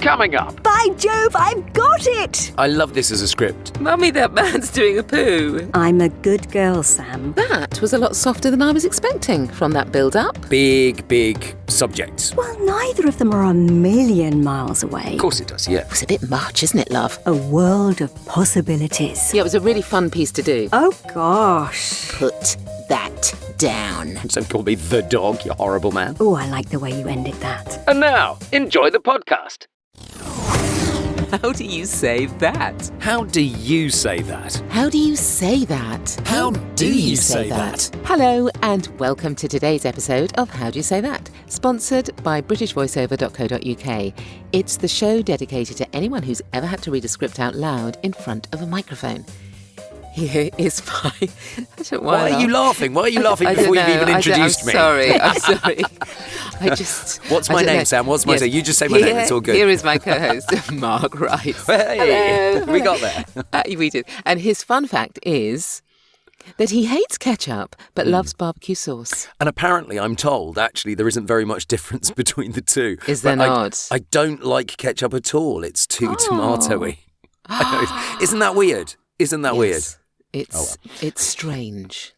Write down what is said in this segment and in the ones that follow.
Coming up. By Jove, I've got it! I love this as a script. Mummy, that man's doing a poo. I'm a good girl, Sam. That was a lot softer than I was expecting from that build-up. Big subjects. Well, neither of them are a million miles away. Of course it does, yeah. It's a bit much, isn't it, love? A world of possibilities. Yeah, it was a really fun piece to do. Oh, gosh. Put that down. Don't call me the dog, you horrible man. Oh, I like the way you ended that. And now, enjoy the podcast. How do you say that? How do you say that? How do you say that? How do you say that? Hello and welcome to today's episode of How Do You Say That? Sponsored by BritishVoiceover.co.uk. It's the show dedicated to anyone who's ever had to read a script out loud in front of a microphone. Here is my... Why are you laughing? Why are you laughing before you've even introduced me? I'm sorry. What's my name, Sam? What's my name? You just say my name, it's all good. Here is my co-host, Mark Rice. Hey, we got there. We did. And his fun fact is that he hates ketchup but loves barbecue sauce. And apparently, I'm told, actually, there isn't very much difference between the two. Is there not? I don't like ketchup at all. It's too tomatoey. Isn't that weird? Isn't that weird? It's strange.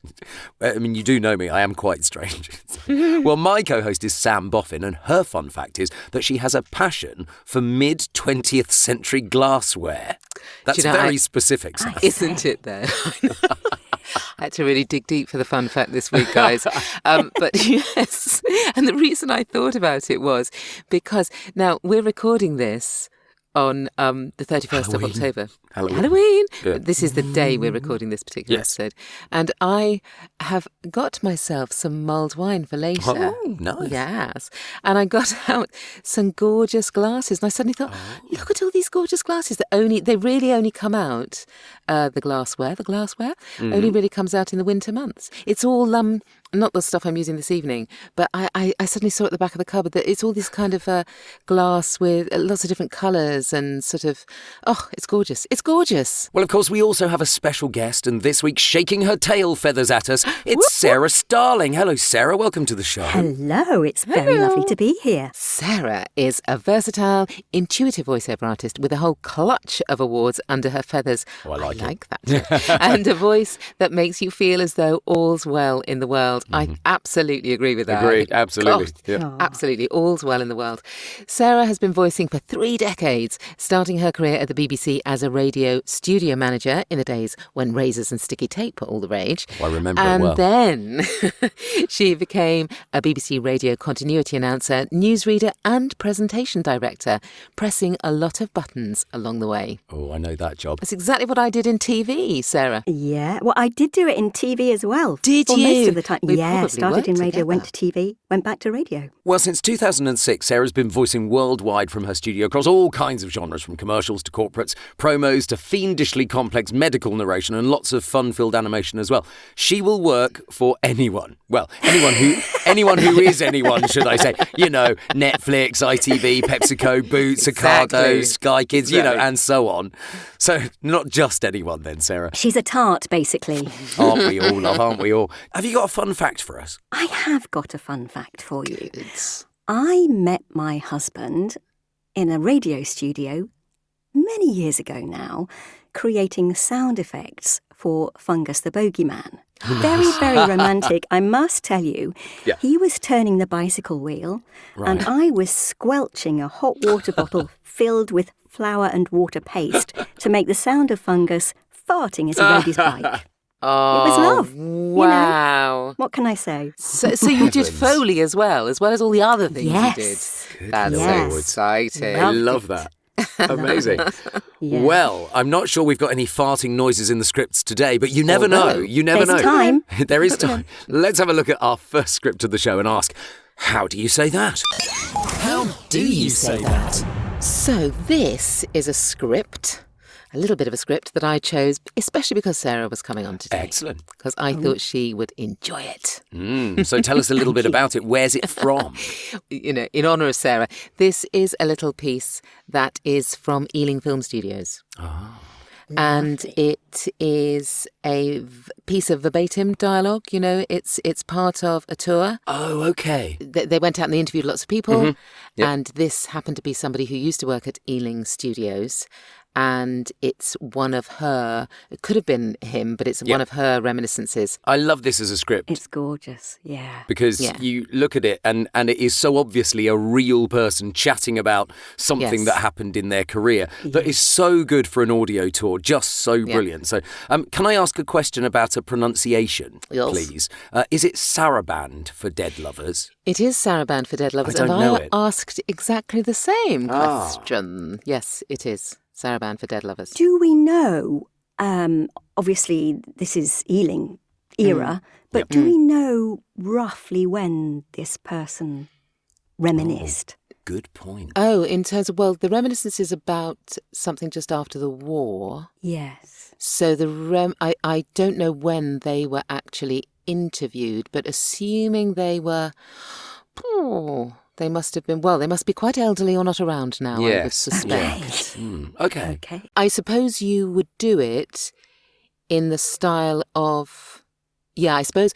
I mean, you do know me. I am quite strange. Well, my co-host is Sam Boffin, and her fun fact is that she has a passion for mid-20th century glassware. That's very specific, Sam. Isn't it, though? I had to really dig deep for the fun fact this week, guys. But yes, and the reason I thought about it was because now we're recording this on the 31st of October. Halloween. Yeah. This is the day we're recording this particular episode. And I have got myself some mulled wine for later. Oh, nice. Yes. And I got out some gorgeous glasses. And I suddenly thought, look at all these gorgeous glasses that they really only come out, the glassware only really comes out in the winter months. It's all, not the stuff I'm using this evening, but I suddenly saw at the back of the cupboard that it's all this kind of glass with lots of different colours and sort of, it's gorgeous. It's gorgeous. Well, of course, we also have a special guest, and this week, shaking her tail feathers at us, it's Sara Starling. Hello, Sara. Welcome to the show. Hello. It's very lovely to be here. Sara is a versatile, intuitive voiceover artist with a whole clutch of awards under her feathers. Oh, I like that. And a voice that makes you feel as though all's well in the world. I absolutely agree with that. Agreed, absolutely. Absolutely, all's well in the world. Sara has been voicing for 3 decades, starting her career at the BBC as a radio studio manager in the days when razors and sticky tape were all the rage. I remember it well. And then she became a BBC radio continuity announcer, newsreader and presentation director, pressing a lot of buttons along the way. Oh, I know that job. That's exactly what I did in TV, Sara. Yeah, well, I did do it in TV as well. Did you? Most of the time. We yeah, started in radio, together. went to TV, went back to radio. Well, since 2006, Sarah's been voicing worldwide from her studio across all kinds of genres, from commercials to corporates, promos to fiendishly complex medical narration and lots of fun-filled animation as well. She will work for anyone. Well, anyone who is anyone, should I say. You know, Netflix, ITV, PepsiCo, Boots, Ocado, Sky Kids, you know, and so on. So not just anyone then, Sara. She's a tart, basically. Aren't we all, love, aren't we all? Have you got a fun fact for us? I have got a fun fact for you. I met my husband in a radio studio many years ago now, creating sound effects for Fungus the Bogeyman. Very, very romantic, I must tell you. Yeah. He was turning the bicycle wheel, and I was squelching a hot water bottle filled with flour and water paste to make the sound of Fungus farting as he rode his bike. Oh, it was love. Wow. You know? What can I say? So you did Foley as well as all the other things Yes. you did. That's Yes. so exciting. I love that. Amazing. Yeah. Well, I'm not sure we've got any farting noises in the scripts today, but you never know. You never There's know. time. There is time. Let's have a look at our first script of the show and ask, how do you say that? How do you say that? So this is a script, a little bit of a script that I chose, especially because Sara was coming on today. Excellent. Because I thought she would enjoy it. So tell us a little bit about it. Where's it from? You know, in honour of Sara, this is a little piece that is from Ealing Film Studios. And it is a piece of verbatim dialogue. You know, it's part of a tour. Oh, okay. They went out and they interviewed lots of people. Yep. And this happened to be somebody who used to work at Ealing Studios. And it's one of her, it could have been him, but it's one of her reminiscences. I love this as a script. It's gorgeous, yeah. Because you look at it and it is so obviously a real person chatting about something that happened in their career that is so good for an audio tour, just so brilliant. So can I ask a question about a pronunciation, please? Is it Sarabande for Dead Lovers? It is Sarabande for Dead Lovers. I don't know it. Asked exactly the same question. Yes, it is. Sarabande for Dead Lovers. Do we know, obviously this is Ealing era, but do we know roughly when this person reminisced? Good point. Oh, in terms of, well, the reminiscence is about something just after the war. Yes. So I don't know when they were actually interviewed, but assuming they were... they must have been, they must be quite elderly or not around now, I would suspect. Okay. Okay. I suppose you would do it in the style of, I suppose,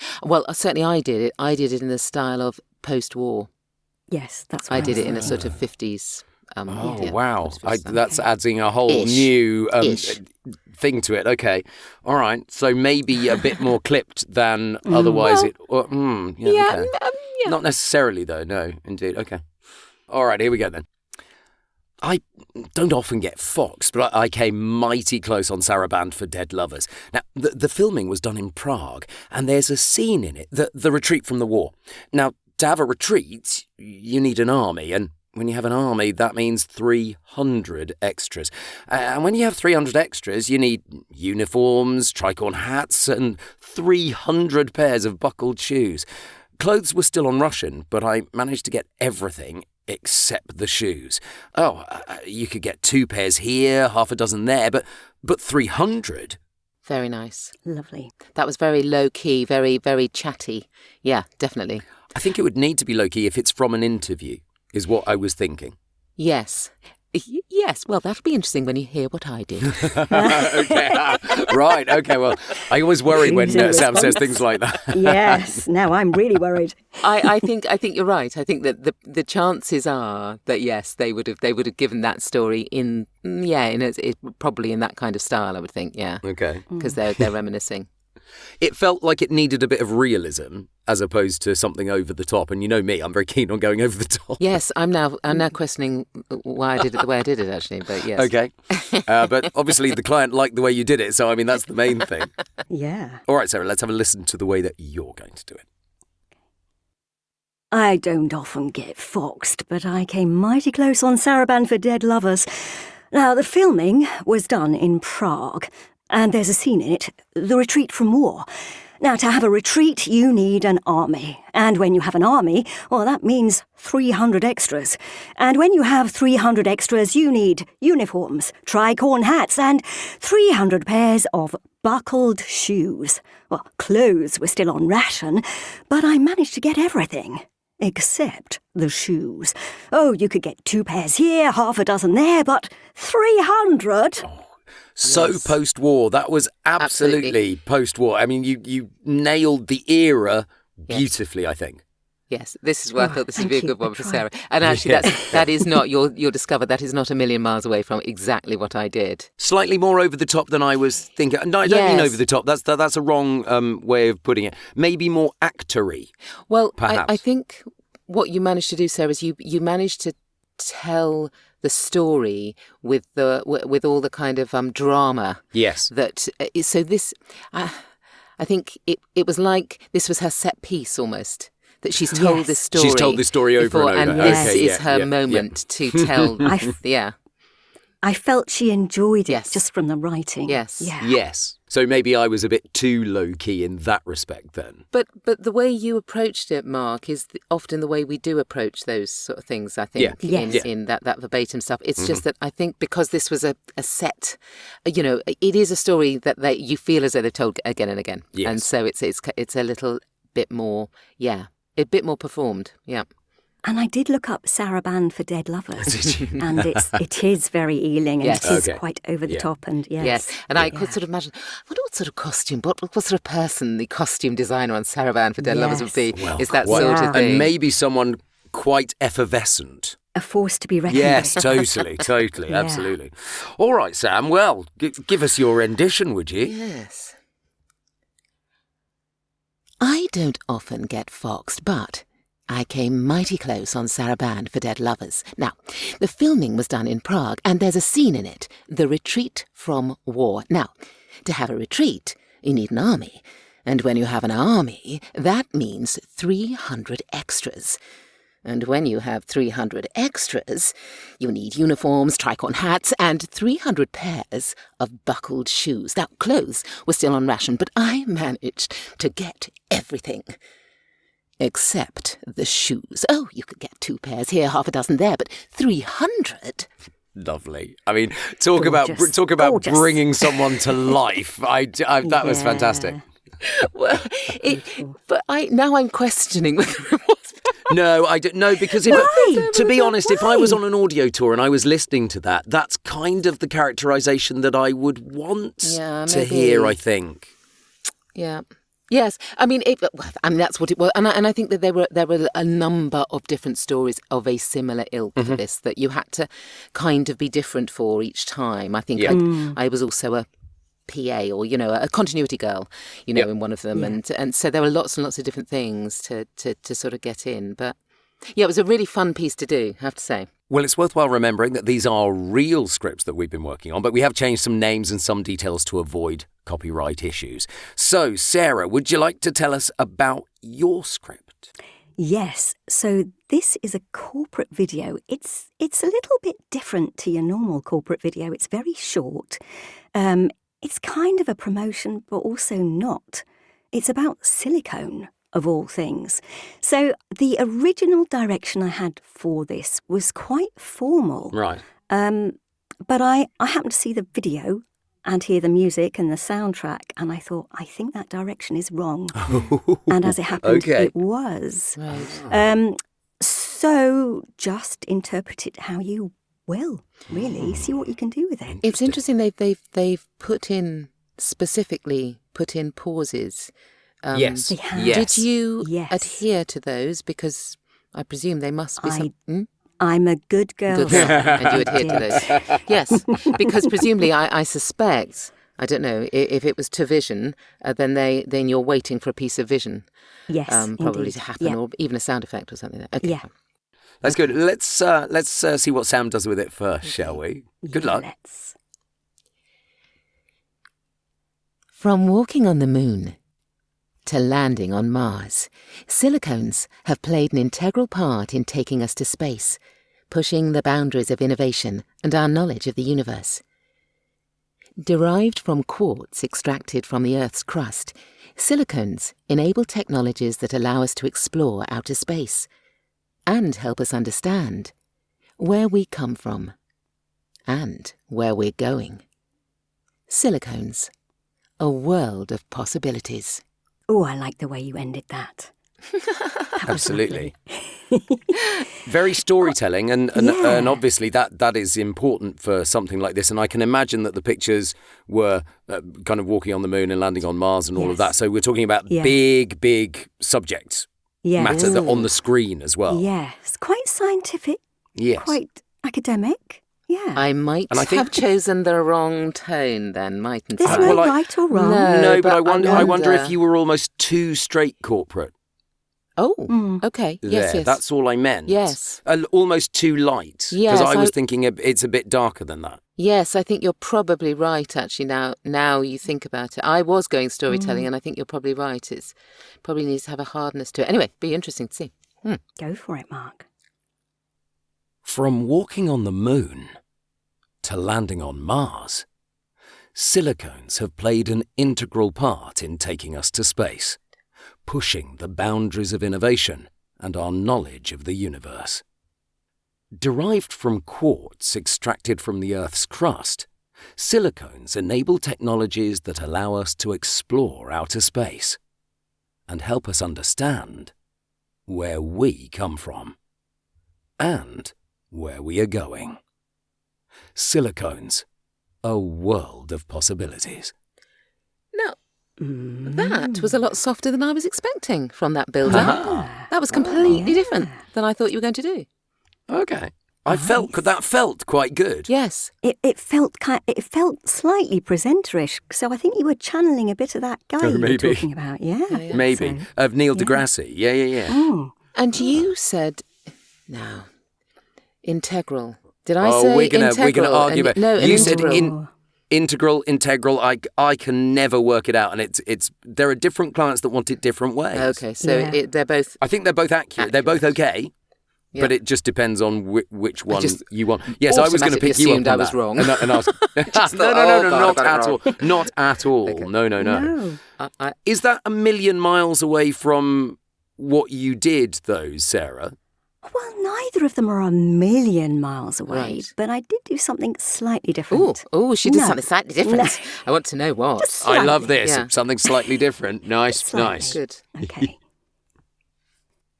certainly I did it. I did it in the style of post-war. Yes, that's what I did it in a sort of 50s. Wow. That's adding a whole new thing to it. Okay. All right. So maybe a bit more clipped than otherwise okay. Not necessarily, though. No, indeed. Okay. All right, here we go then. I don't often get foxed, but I came mighty close on Sarabande for Dead Lovers. Now, the filming was done in Prague, and there's a scene in it, the retreat from the war. Now, to have a retreat, you need an army, and when you have an army, that means 300 extras. And when you have 300 extras, you need uniforms, tricorn hats, and 300 pairs of buckled shoes. Clothes were still on Russian, but I managed to get everything except the shoes. You could get 2 pairs here, half a dozen there, but 300? Very nice. Lovely. That was very low-key, very, very chatty. Yeah, definitely. I think it would need to be low-key if it's from an interview, is what I was thinking. Yes. Yes, well, that'll be interesting when you hear what I did. Okay. Right, okay, well, I always worry when Sam says things like that. Yes, now I'm really worried. I think you're right. I think that the chances are that, yes, they would have given that story in probably in that kind of style, I would think, yeah. Okay. Because they're reminiscing. It felt like it needed a bit of realism as opposed to something over the top. And you know me, I'm very keen on going over the top. Yes, I'm now questioning why I did it the way I did it, actually. But yes. Okay. But obviously the client liked the way you did it. So, I mean, that's the main thing. Yeah. All right, Sarah, let's have a listen to the way that you're going to do it. I don't often get foxed, but I came mighty close on Sarabande for Dead Lovers. Now, the filming was done in Prague. And there's a scene in it, the retreat from war. Now, to have a retreat, you need an army. And when you have an army, that means 300 extras. And when you have 300 extras, you need uniforms, tricorn hats, and 300 pairs of buckled shoes. Well, clothes were still on ration, but I managed to get everything. Except the shoes. You could get 2 pairs here, half a dozen there, but 300? So post-war, that was absolutely post-war. I mean, you nailed the era beautifully, I think. Yes, this is where I thought this would be a good one for Sarah. And actually, that is not, you'll discover that is not a million miles away from exactly what I did. Slightly more over the top than I was thinking. No, I don't mean over the top. That's a wrong way of putting it. Maybe more actory. Well, perhaps. I think what you managed to do, Sarah, is you managed to tell the story with all the kind of drama. Yes. So this, I think it was like this was her set piece almost. That she's told this story. She's told this story over and over. And this is her moment to tell. I felt she enjoyed it just from the writing. Yes. Yeah. Yes. So maybe I was a bit too low-key in that respect then. But the way you approached it, Mark, is often the way we do approach those sort of things, I think, in that verbatim stuff. It's just that I think because this was a set, it is a story that you feel as though they've told again and again. Yes. And so it's a little bit more, a bit more performed, yeah. And I did look up Sarabande for dead lovers. Did you? And it is very Ealing, and Yes. it is Okay. quite over the Yeah. top. And yes. Yes, and I could sort of imagine, I wonder what sort of costume, what sort of person the costume designer on Sarabande for Dead Lovers would be. Yes. Is that Quite- sort of thing. And maybe someone quite effervescent. A force to be reckoned Yes, with. totally, Yeah. absolutely. All right, Sam, well, give us your rendition, would you? Yes. I don't often get foxed, but I came mighty close on Sarabande for Dead Lovers. Now, the filming was done in Prague, and there's a scene in it, the retreat from war. Now, to have a retreat, you need an army. And when you have an army, that means 300 extras. And when you have 300 extras, you need uniforms, tricorn hats, and 300 pairs of buckled shoes. Now, clothes were still on ration, but I managed to get everything. Except the shoes. Oh, you could get 2 pairs here, half a dozen there, but 300? Lovely. I mean, talk about Gorgeous. bringing someone to life. That was Yeah. fantastic. Well, now I'm questioning whether it was. No, I don't know, because to be honest, if I was on an audio tour and I was listening to that, that's kind of the characterisation that I would want to maybe. hear, I think. Yeah. Yes, I mean, that's what it was, and I think that there were a number of different stories of a similar ilk for this that you had to kind of be different for each time. I think I was also a PA or a continuity girl, in one of them, and so there were lots and lots of different things to sort of get in. But yeah, it was a really fun piece to do, I have to say. Well, it's worthwhile remembering that these are real scripts that we've been working on, but we have changed some names and some details to avoid copyright issues. So, Sarah, would you like to tell us about your script? Yes, so this is a corporate video. It's a little bit different to your normal corporate video. It's very short. It's kind of a promotion, but also not. It's about silicone, of all things. So the original direction I had for this was quite formal. Right. But I happened to see the video and hear the music and the soundtrack, and I thought, I think that direction is wrong. And as it happened, Okay. it was. Right. So just interpret it how you will, really. See what you can do with it. It's interesting they've specifically put in pauses. Yes. They have. Yes. Did you Yes. adhere to those? Because I presume they must be some... I'm a good girl. Good girl, and you adhere to those. Yes, because presumably I suspect, I don't know, if it was to vision, then you're waiting for a piece of vision. Yes, probably indeed. to happen, Yeah. or even a sound effect or something. Okay. Yeah. That's good. Let's see what Sam does with it first, shall we? Good luck. Let's. From walking on the moon to landing on Mars, silicones have played an integral part in taking us to space, pushing the boundaries of innovation and our knowledge of the universe. Derived from quartz extracted from the Earth's crust, silicones enable technologies that allow us to explore outer space and help us understand where we come from and where we're going. Silicones, a world of possibilities. Oh, I like the way you ended that. Absolutely. Very storytelling, and Yeah. obviously that is important for something like this. And I can imagine that the pictures were kind of walking on the moon and landing on Mars and all of Yes. that. So we're talking about Yes. big subjects Yes. matter that on the screen as well. Yes. Quite scientific, Yes. quite academic. Yeah. I might And I think- have chosen the wrong tone then, mightn't There's I? no well, I- right or wrong. No. No, but I but wonder. I wonder if you were almost too straight corporate. Oh, Mm. okay. There. Yes. That's all I meant. Yes. Almost too light. Yes, Because I was I- thinking it's a bit darker than that. Yes, I think you're probably right, actually, now you think about it. I was going storytelling, and I think you're probably right. It's probably needs to have a hardness to it. Anyway, be interesting to see. Go for it, Mark. From walking on the moon to landing on Mars, silicones have played an integral part in taking us to space, pushing the boundaries of innovation and our knowledge of the universe. Derived from quartz extracted from the Earth's crust, silicones enable technologies that allow us to explore outer space and help us understand where we come from. and where we are going. Silicones, a world of possibilities. Now, that was a lot softer than I was expecting from that build-up. That was completely different than I thought you were going to do. Okay. That felt quite good. Yes. It felt slightly presenter-ish, so I think you were channeling a bit of that guy you were talking about. Yeah. Maybe. Of Neil deGrasse. Yeah. Oh. And you said, now, integral. Did I say we're gonna argue about. No, you integral. said integral. I can never work it out, and it's. There are different clients that want it different ways. Okay, so they're both. I think they're both accurate. They're both okay. Yeah. But it just depends on which one you want. Yes, I was going to pick you up on I was that. wrong. And I was, no, not at all. Not at all. Okay. No. Is that a million miles away from what you did, though, Sarah? Well, neither of them are a million miles away, Right. but I did do something slightly different. Oh, she did No. something slightly different. No. I want to know what. Just I love slightly. this. Yeah. Something slightly different. Nice. Good. Okay.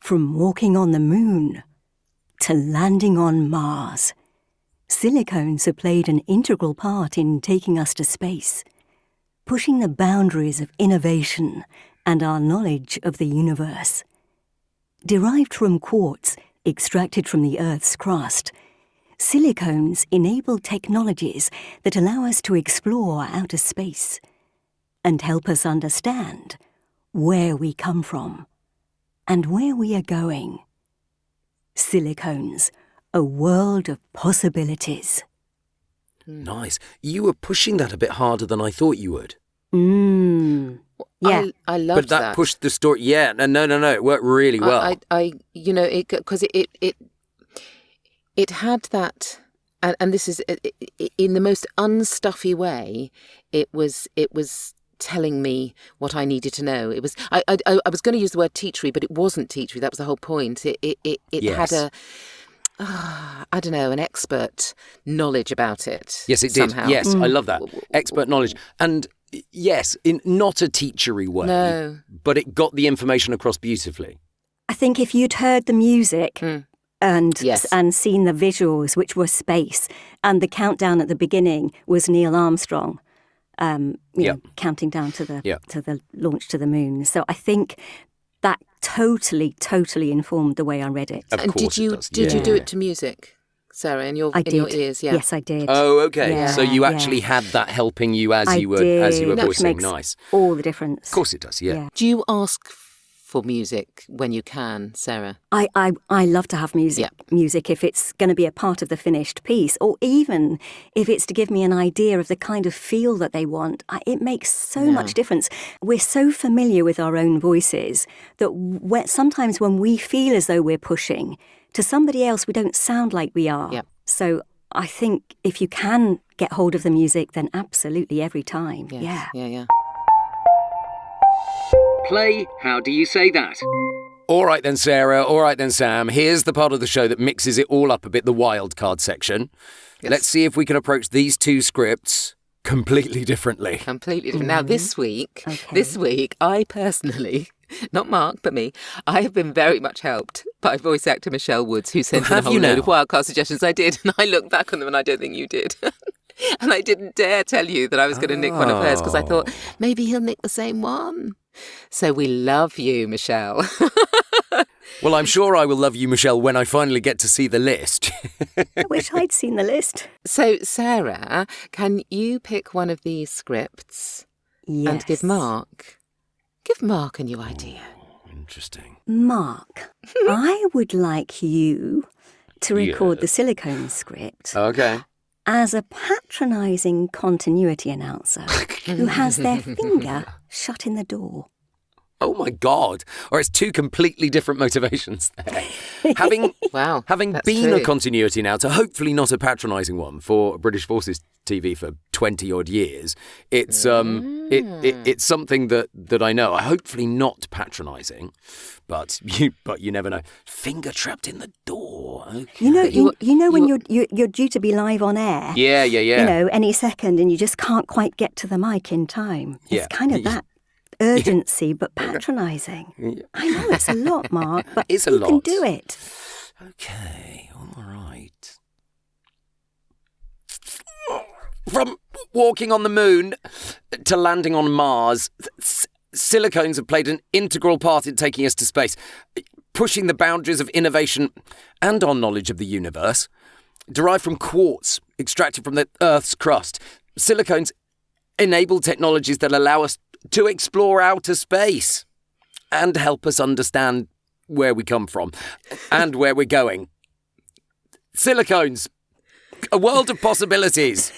From walking on the moon to landing on Mars, silicones have played an integral part in taking us to space, pushing the boundaries of innovation and our knowledge of the universe. Derived from quartz extracted from the Earth's crust, silicones enable technologies that allow us to explore outer space and help us understand where we come from and where we are going. Silicones, a world of possibilities. Nice. You were pushing that a bit harder than I thought you would. Yeah. I loved But that pushed the story. Yeah, no. It worked really well. Because it had that, and this is in the most unstuffy way. It was telling me what I needed to know. It was I was going to use the word teachery, but it wasn't teachery. That was the whole point. It Yes. had I don't know, an expert knowledge about it. Yes, it somehow. did. Yes, I love that. Expert knowledge. And yes, in not a teachery way, No. but it got the information across beautifully. I think if you'd heard the music and Yes. seen the visuals, which were space, and the countdown at the beginning was Neil Armstrong, counting down to the launch to the moon. So I think that totally informed the way I read it. Of And course it does. did you do Yeah. it to music, Sarah, in your I did. your ears? Yeah. Yes, I did. Oh, okay. Yeah, So you yeah. actually had that helping you as I you were did, which voicing. makes Nice. all the difference. Of course it does. Yeah. Do you ask for music when you can, Sarah? I love to have music. Yeah. Music if it's going to be a part of the finished piece, or even if it's to give me an idea of the kind of feel that they want. It makes so much difference. We're so familiar with our own voices that sometimes when we feel as though we're pushing, to somebody else we don't sound like we are. Yep. So I think if you can get hold of the music, then absolutely every time. Yes. Yeah. Play, how do you say that? All right then, Sarah. All right then, Sam. Here's the part of the show that mixes it all up a bit, the wildcard section. Yes. Let's see if we can approach these two scripts completely differently. Completely different. Now, this week, I personally, not Mark, but me, I have been very much helped by voice actor Michelle Woods, who sent in a have whole you load now? of wildcard suggestions. I did, and I look back on them and I don't think you did. And I didn't dare tell you that I was going to nick one of hers because I thought maybe he'll nick the same one. So we love you, Michelle. Well, I'm sure I will love you, Michelle, when I finally get to see the list. I wish I'd seen the list. So, Sarah, can you pick one of these scripts Yes. and give Mark a new idea? Interesting. Mark, I would like you to record the silicone script Okay. as a patronising continuity announcer who has their finger shut in the door. Oh my God. Or it's two completely different motivations there. Having That's been true. a continuity announcer, hopefully not a patronising one, for British Forces TV for 20 odd years, it's something that I know. Hopefully not patronising, but you never know. Finger trapped in the door. Okay. You know when you're due to be live on air. Yeah. You know, any second, and you just can't quite get to the mic in time. It's Yeah. kind of that urgency, but patronising. I know it's a lot, Mark, but It's a you lot. can do it. Okay, all right. From walking on the moon to landing on Mars, silicones have played an integral part in taking us to space, pushing the boundaries of innovation and our knowledge of the universe. Derived from quartz, extracted from the Earth's crust, silicones enable technologies that allow us to explore outer space and help us understand where we come from and where we're going. Silicones, a world of possibilities.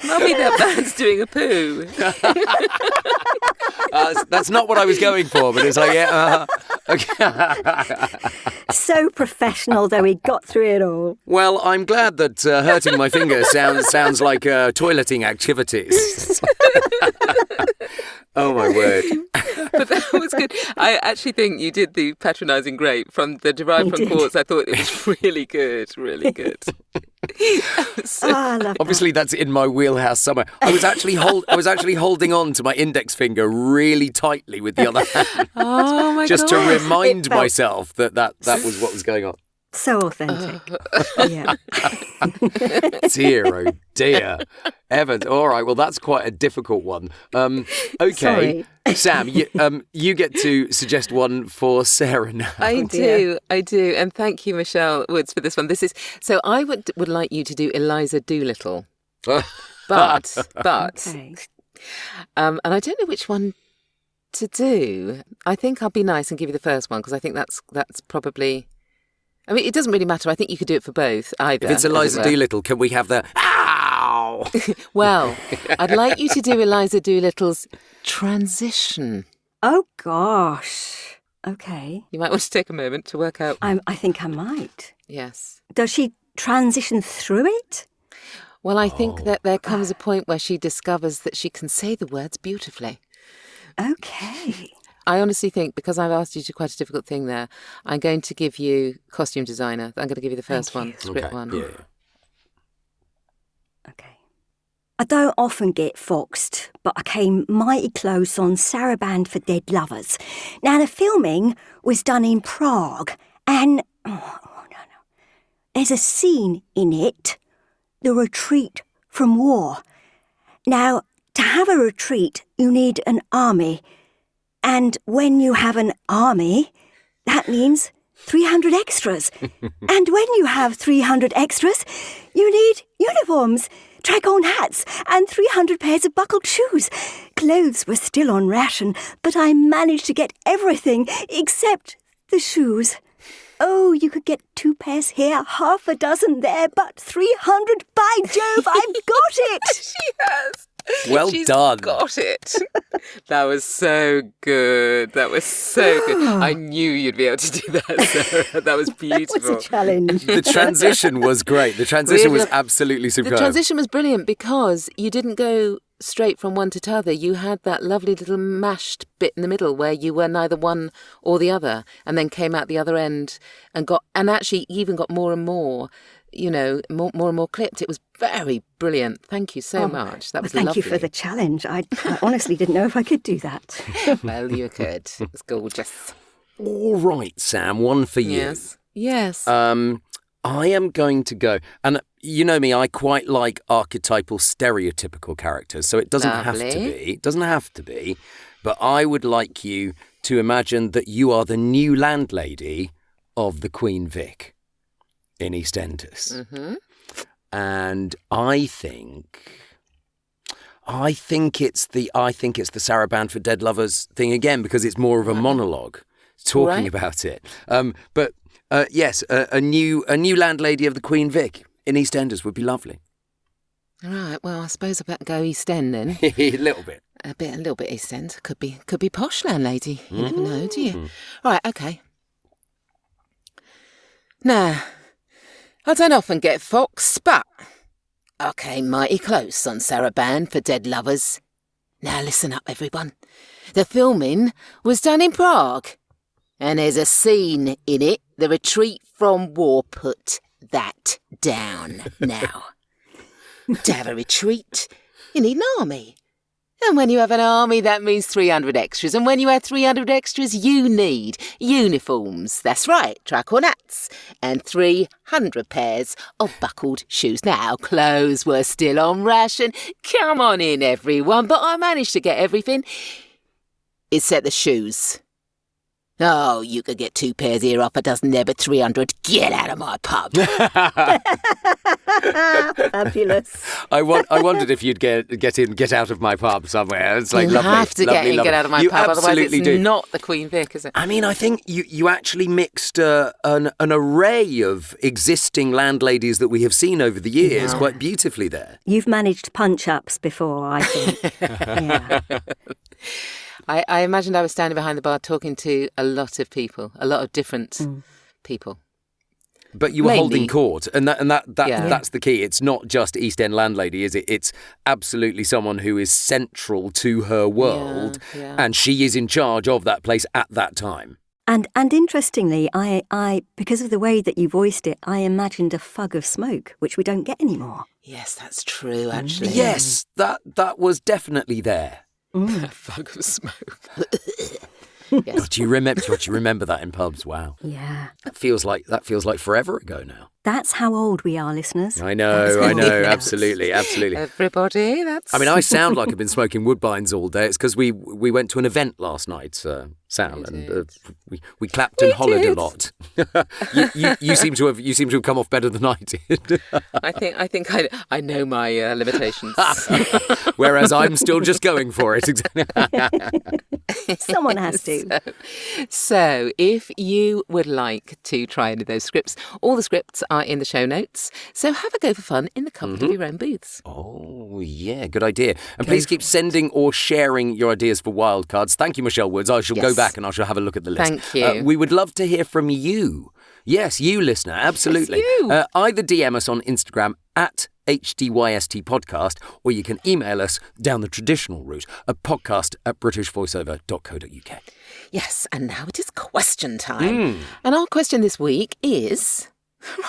Mummy, that man's doing a poo. That's not what I was going for, but it's like, yeah. Okay. So professional, though, he got through it all. Well, I'm glad that hurting my finger sounds like toileting activities. Oh, my word. But that was good. I actually think you did the patronising great from the derived from quartz. I thought it was really good, really good. I love Obviously, that's in my wheelhouse somewhere. I was actually holding on to my index finger really tightly with the other hand, Oh my just God. to remind myself that was what was going on. So authentic. Yeah. Dear, oh dear. Evans. All right, well, that's quite a difficult one. Okay, Sorry. Sam, you get to suggest one for Sarah now. I dear. do. And thank you, Michelle Woods, for this one. So I would like you to do Eliza Doolittle. But, Okay. and I don't know which one to do. I think I'll be nice and give you the first one because I think that's probably... I mean, it doesn't really matter. I think you could do it for both, either. If it's Eliza Doolittle, can we have the ow? Well, I'd like you to do Eliza Doolittle's transition. Oh, gosh. Okay. You might want to take a moment to work out. I think I might. Yes. Does she transition through it? Well, I think that there comes a point where she discovers that she can say the words beautifully. Okay. I honestly think, because I've asked you to do quite a difficult thing there, I'm going to give you costume designer. I'm going to give you the first Thank one, you. script Okay, one. yeah. Okay. I don't often get foxed, but I came mighty close on Sarabande for Dead Lovers. Now, the filming was done in Prague, and... Oh, no. There's a scene in it, the retreat from war. Now, to have a retreat, you need an army. And when you have an army, that means 300 extras. And when you have 300 extras, you need uniforms, tricorn hats, and 300 pairs of buckled shoes. Clothes were still on ration, but I managed to get everything except the shoes. Oh, you could get 2 pairs here, half a dozen there, but 300, by Jove, I've got it! She has. Well She's done. Got it. That was so good. That was so good. I knew you'd be able to do that, Sarah. That was beautiful. That was a challenge. The transition was great. The transition was absolutely superb. The transition was brilliant because you didn't go straight from one to t'other. You had that lovely little mashed bit in the middle where you were neither one or the other, and then came out the other end and actually even got more and more, more and more clipped. It was very brilliant. Thank you so much. That was Thank lovely. you for the challenge. I honestly didn't know if I could do that. Well, you could. It was gorgeous. All right, Sam, one for you. Yes. I am going to go, and you know me, I quite like archetypal, stereotypical characters, so it doesn't have to Lovely. be. It doesn't have to be, but I would like you to imagine that you are the new landlady of the Queen Vic in EastEnders. Mm-hmm. And I think it's the Sarabande for Dead Lovers thing again, because it's more of a monologue talking Right. about it. But yes, a new landlady of the Queen Vic in EastEnders would be lovely. All right. Well, I suppose I better go East End then. A little bit. A little bit East End. Could be posh landlady. You never know, do you? Right. Okay. Now, I don't often get foxed, but I came mighty close on Sarabande for Dead Lovers. Now listen up, everyone. The filming was done in Prague, and there's a scene in it, the retreat from war. Put that down now. To have a retreat, you need an army. And when you have an army, that means 300 extras. And when you have 300 extras, you need uniforms. That's right, tricorn hats. And 300 pairs of buckled shoes. Now, clothes were still on ration. Come on in, everyone. But I managed to get everything. Except the shoes. Oh, you could get 2 pairs here, up a dozen there, but 300. Get out of my pub. Fabulous. I wondered if you'd get out of my pub somewhere. It's like You lovely, have to lovely, get out of my you pub, otherwise absolutely it's do. not the Queen Vic, is it? I mean, I think you actually mixed an array of existing landladies that we have seen over the years quite beautifully there. You've managed punch-ups before, I think. Yeah. I imagined I was standing behind the bar talking to a lot of people, a lot of different people. But you were Mainly. holding court, and Yeah. that's the key. It's not just East End landlady, is it? It's absolutely someone who is central to her world, Yeah. and she is in charge of that place at that time. And interestingly, I because of the way that you voiced it, I imagined a fug of smoke, which we don't get anymore. Yes, that's true, actually. Yes, that was definitely there. A fog of smoke. Yes. Do you remember that in pubs? Wow. Yeah. That feels like forever ago now. That's how old we are, listeners. I know, absolutely. Everybody, that's... I mean, I sound like I've been smoking woodbines all day. It's because we went to an event last night, Sal, and we clapped and hollered a lot. you seem to have come off better than I did. I think I know my limitations. Whereas I'm still just going for it. Someone has to. So, if you would like to try any of those scripts, all the scripts are in the show notes. So have a go for fun in the comfort of your own booths. Oh, yeah, good idea. And please keep sending or sharing your ideas for wildcards. Thank you, Michelle Woods. I shall go back and I shall have a look at the list. Thank you. We would love to hear from you. Yes, you listener, absolutely. Yes, you. Either DM us on Instagram at HDYST podcast, or you can email us down the traditional route at podcast@britishvoiceover.co.uk. Yes, and now it is question time. And our question this week is...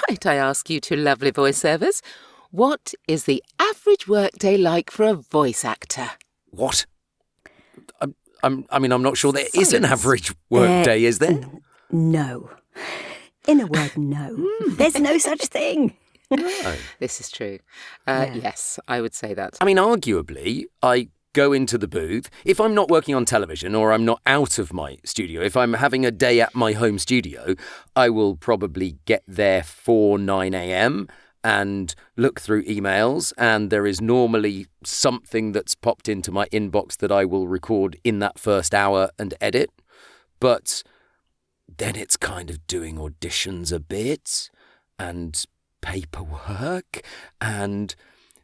Right, I ask you two lovely voiceovers, what is the average workday like for a voice actor? What? I'm not sure there is an average work day, is there? No. In a word, no. There's no such thing. This is true. Yes, I would say that. I mean, arguably, I go into the booth. If I'm not working on television or I'm not out of my studio, if I'm having a day at my home studio, I will probably get there for 9 a.m. and look through emails, and there is normally something that's popped into my inbox that I will record in that first hour and edit. But then it's kind of doing auditions a bit and paperwork, and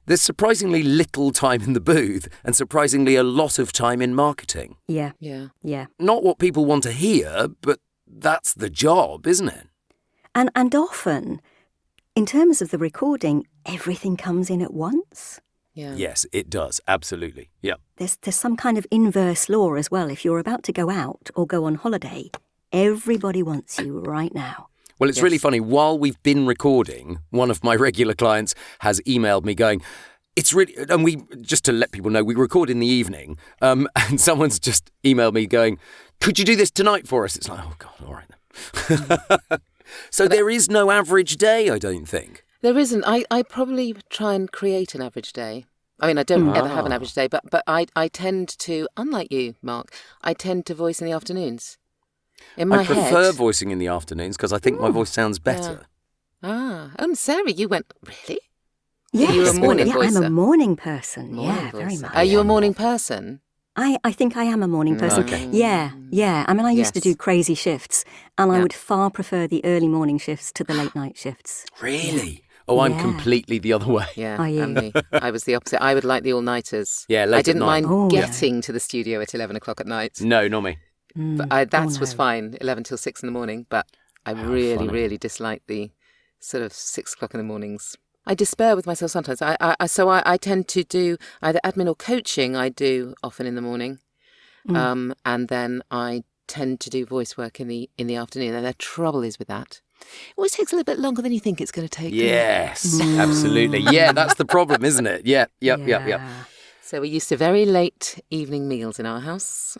there's surprisingly little time in the booth and surprisingly a lot of time in marketing. Yeah. Not what people want to hear, but that's the job, isn't it? And often, in terms of the recording, everything comes in at once. Yeah. Yes, it does. Absolutely. Yeah. There's some kind of inverse law as well. If you're about to go out or go on holiday, everybody wants you right now. Well, it's really funny. While we've been recording, one of my regular clients has emailed me going, it's really, and we, just to let people know, we record in the evening, and someone's just emailed me going, could you do this tonight for us? It's like, oh God, all right then. So there is no average day, I don't think. There isn't. I probably try and create an average day. I mean, I don't ever have an average day, but I tend to, unlike you, Mark, I tend to voice in the afternoons. In my I prefer head, voicing in the afternoons because I think my voice sounds better. Sarah, you went, really? Yes, You're a morning I'm voicer. a morning person. Morning Very voicer. much. Are you a morning person? I think I am a morning person. Okay. Yeah. I mean, I used to Yes. do crazy shifts, and I Yeah. would far prefer the early morning shifts to the late night shifts. Really? Oh, I'm Yeah. completely the other way. Yeah, Are you? and me. I was the opposite. I would like the all-nighters. Yeah, late I at didn't night. mind Oh, yeah. getting to the studio at 11 o'clock at night. No, not me. But that was fine, 11 till 6 in the morning. But I really, really dislike the sort of 6 o'clock in the mornings. I despair with myself sometimes. So I tend to do either admin or coaching. I do often in the morning, and then I tend to do voice work in the afternoon. And the trouble is with that, it always takes a little bit longer than you think it's going to take. Yes, absolutely. Yeah, that's the problem, isn't it? Yeah. So we're used to very late evening meals in our house.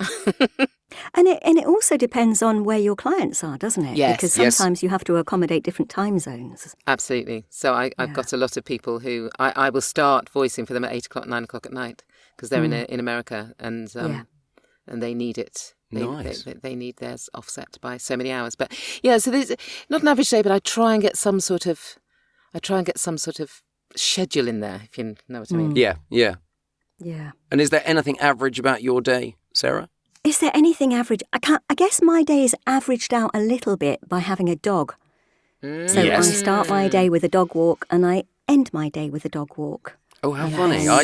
And it also depends on where your clients are, doesn't it? Yes. Because sometimes you have to accommodate different time zones. Absolutely. So I've got a lot of people who I will start voicing for them at 8 o'clock, 9 o'clock at night because they're in America and they need it. Nice. They need theirs offset by so many hours. But yeah, so there's not an average day, but I try and get some sort of schedule in there, if you know what I mean. Yeah, yeah. Yeah. And is there anything average about your day, Sarah? Is there anything average? I guess my day is averaged out a little bit by having a dog. So I start my day with a dog walk and I end my day with a dog walk. Oh, how funny. I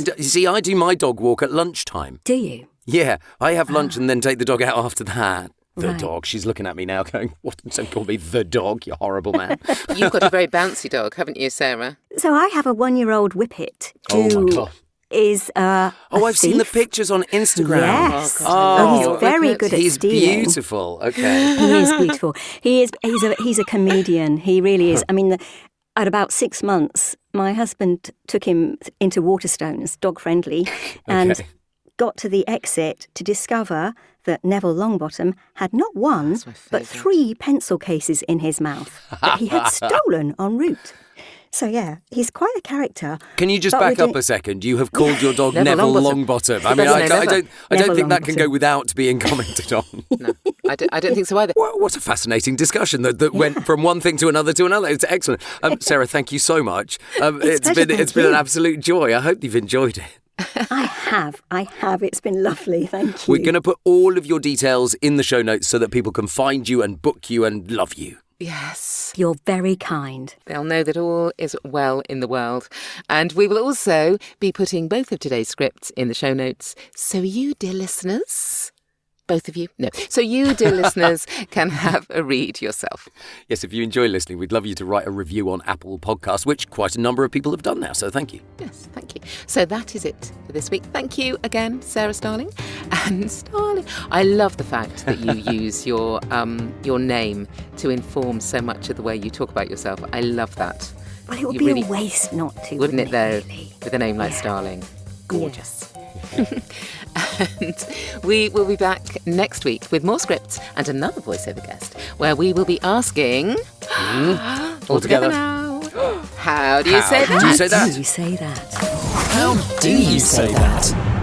do my dog walk at lunchtime. Do you? Yeah, I have lunch and then take the dog out after that. The Right. dog. She's looking at me now going, what? Don't call me the dog, you horrible man. You've got a very bouncy dog, haven't you, Sarah? So I have a 1-year-old whippet Oh, my who God. is a I've seen the thief. pictures on Instagram. Yes. Oh, he's very good at he's stealing. beautiful. Okay. He is beautiful. He's a comedian. He really is. I mean, at about 6 months, my husband took him into Waterstones, dog friendly, and Okay. got to the exit to discover that Neville Longbottom had not one, That's my but favourite. 3 pencil cases in his mouth that he had stolen en route. So yeah, he's quite a character. Can you just But back we're up a second? You have called your dog Neville Neville Longbottom. Longbottom. I mean, Doesn't I it, don't Neville think that can go Longbottom. without being commented on. No, I don't think so either. What a fascinating discussion that went from one thing to another to another. It's excellent. Sarah, thank you so much. It's pleasure, been thank an you. absolute joy. I hope you've enjoyed it. I have. It's been lovely. Thank you. We're going to put all of your details in the show notes so that people can find you and book you and love you. Yes. You're very kind. They'll know that all is well in the world. And we will also be putting both of today's scripts in the show notes. So you, dear listeners, both of you, no. So you, dear listeners, can have a read yourself. Yes, if you enjoy listening, we'd love you to write a review on Apple Podcasts, which quite a number of people have done now. So thank you. Yes, thank you. So that is it for this week. Thank you again, Sara Starling. And Starling, I love the fact that you use your name to inform so much of the way you talk about yourself. I love that. Well, it would You be really- a waste not to, Wouldn't it though, really? with a name like Yeah. Starling? Gorgeous. And we will be back next week with more scripts and another voiceover guest where we will be asking all together now. How do you say How do you that? say that? Do you say that? How do you say that?